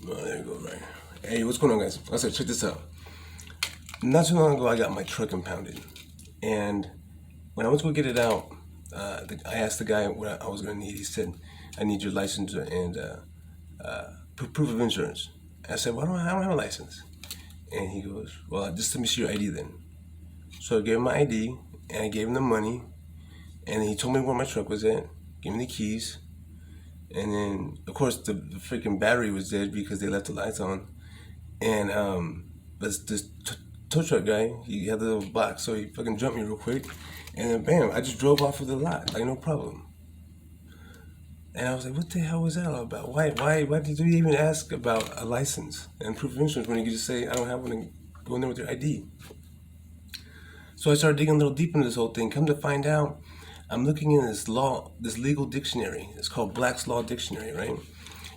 Oh, there you go, right. Hey, what's going on, guys? I said, check this out. Not too long ago, I got my truck impounded. And when I went to go get it out, I asked the guy what I was going to need. He said, I need your license and proof of insurance. I said, well, I don't have a license. And he goes, well, just let me see your ID then. So I gave him my ID, and I gave him the money, and then he told me where my truck was at, gave me the keys, and then, of course, the freaking battery was dead because they left the lights on. And this tow truck guy, he had the little box, so he fucking jumped me real quick, and then bam, I just drove off of the lot, like no problem. And I was like, what the hell was that all about? Why did you even ask about a license and proof of insurance when you could just say, I don't have one, and go in there with your ID? So I started digging a little deep into this whole thing. Come to find out, I'm looking in this legal dictionary. It's called Black's Law Dictionary, right?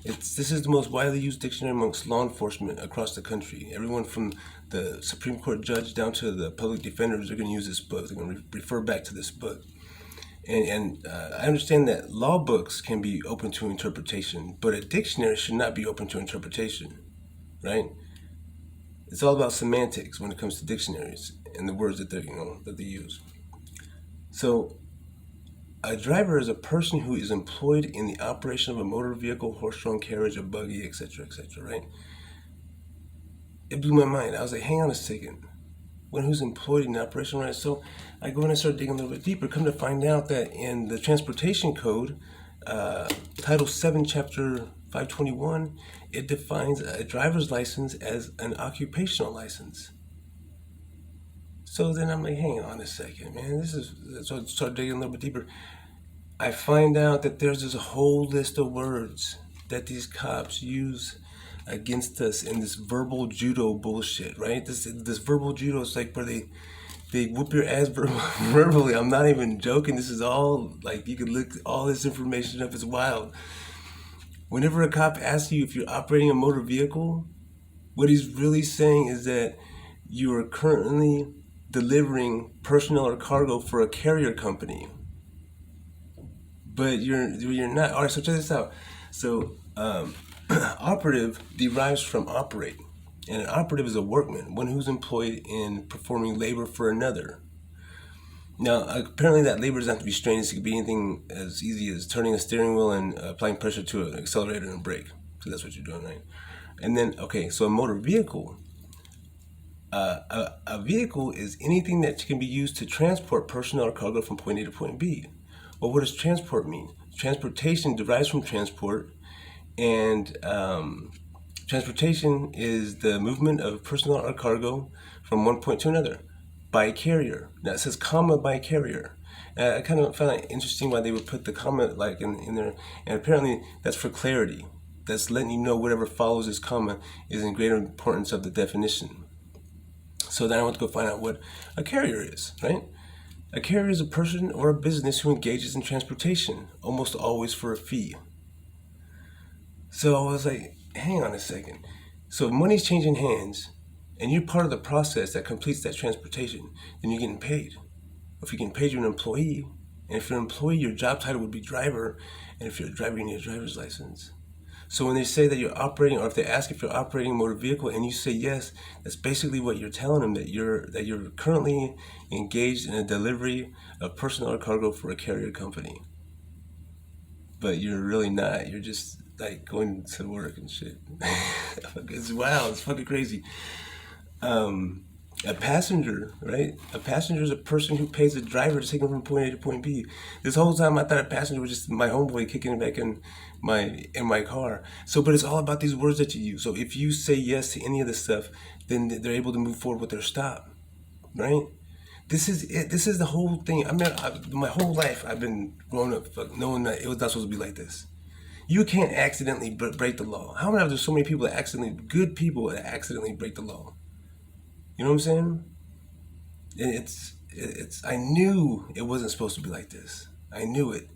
This is the most widely used dictionary amongst law enforcement across the country. Everyone from the Supreme Court judge down to the public defenders are going to use this book. They're going to refer back to this book. And I understand that law books can be open to interpretation, but a dictionary should not be open to interpretation, right? It's all about semantics when it comes to dictionaries and the words that they use. So, a driver is a person who is employed in the operation of a motor vehicle, horse-drawn carriage, a buggy, etc., right? It blew my mind. I was like, hang on a second. When who's employed in the operation, right? So I go and I start digging a little bit deeper. Come to find out that in the Transportation Code, Title 7, Chapter 521, it defines a driver's license as an occupational license. So then I'm like, hang on a second, man. So I start digging a little bit deeper. I find out that there's this whole list of words that these cops use against us in this verbal judo bullshit, right? This verbal judo is like where they whoop your ass verbally. I'm not even joking. This is all, like, you can look all this information up. It's wild. Whenever a cop asks you if you're operating a motor vehicle, what he's really saying is that you are currently delivering personnel or cargo for a carrier company. But you're not. All right, so check this out. So, operative derives from operate. And an operative is a workman, one who's employed in performing labor for another. Now, apparently that labor doesn't have to be strenuous. It could be anything as easy as turning a steering wheel and applying pressure to an accelerator and brake. So that's what you're doing, right? And then, okay, so a motor vehicle. A vehicle is anything that can be used to transport personnel or cargo from point A to point B. Well, what does transport mean? Transportation derives from transport, and transportation is the movement of personnel or cargo from one point to another by carrier. Now it says comma by carrier. I kind of found it interesting why they would put the comma like in there, and apparently that's for clarity. That's letting you know whatever follows this comma is in greater importance of the definition. So then I went to go find out what a carrier is, right? A carrier is a person or a business who engages in transportation, almost always for a fee. So I was like, hang on a second. So if money's changing hands, and you're part of the process that completes that transportation, then you're getting paid. If you're getting paid, you're an employee. And if you're an employee, your job title would be driver. And if you're a driver, you need a driver's license. So when they say that you're operating, or if they ask if you're operating a motor vehicle and you say yes, that's basically what you're telling them, that you're currently engaged in a delivery of personnel or cargo for a carrier company. But you're really not. You're just like going to work and shit. It's wild. It's fucking crazy. A passenger, right? A passenger is a person who pays a driver to take them from point A to point B. This whole time I thought a passenger was just my homeboy kicking it back in my car. So, but it's all about these words that you use. So if you say yes to any of this stuff, then they're able to move forward with their stop, right? This is it. This is the whole thing. I mean, my whole life I've been growing up knowing that it was not supposed to be like this. You can't accidentally break the law. How many there's so many people that good people that accidentally break the law? You know what I'm saying? It's. I knew it wasn't supposed to be like this. I knew it,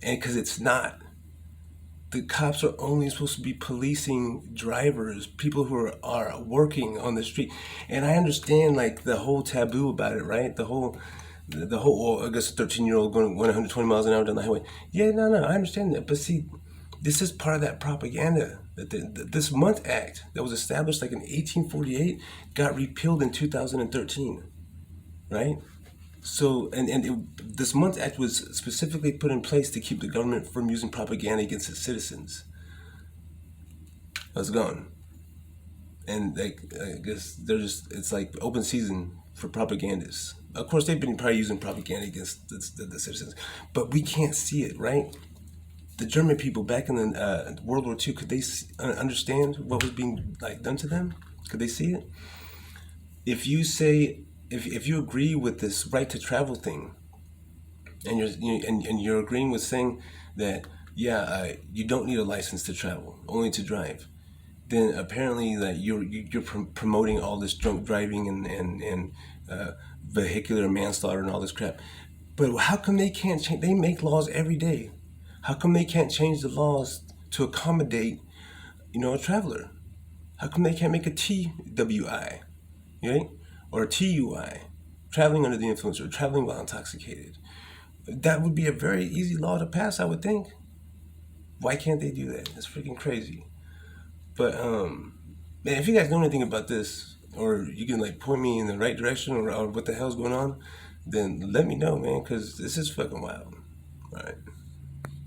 and because it's not. The cops are only supposed to be policing drivers, people who are working on the street. And I understand like the whole taboo about it, right? The whole, I guess a 13-year-old going 120 miles an hour down the highway. Yeah, no, I understand that. But see, This is part of that propaganda. This Month Act that was established like in 1848 got repealed in 2013, right? So, this Month Act was specifically put in place to keep the government from using propaganda against its citizens. It's gone. And like, I guess they're just, it's like open season for propagandists. Of course, they've been probably using propaganda against the citizens, but we can't see it, right? The German people back in the World War II, could they understand what was being like done to them? Could they see it? If you say, if you agree with this right to travel thing, and you're agreeing with saying that, yeah, you don't need a license to travel, only to drive, then apparently that you're promoting all this drunk driving and vehicular manslaughter and all this crap. But how come they can't change? They make laws every day. How come they can't change the laws to accommodate, a traveler? How come they can't make a TWI, right? Or a TUI, traveling under the influence or traveling while intoxicated? That would be a very easy law to pass, I would think. Why can't they do that? It's freaking crazy. But man, if you guys know anything about this, or you can like point me in the right direction, or what the hell's going on, then let me know, man, because this is fucking wild. All right.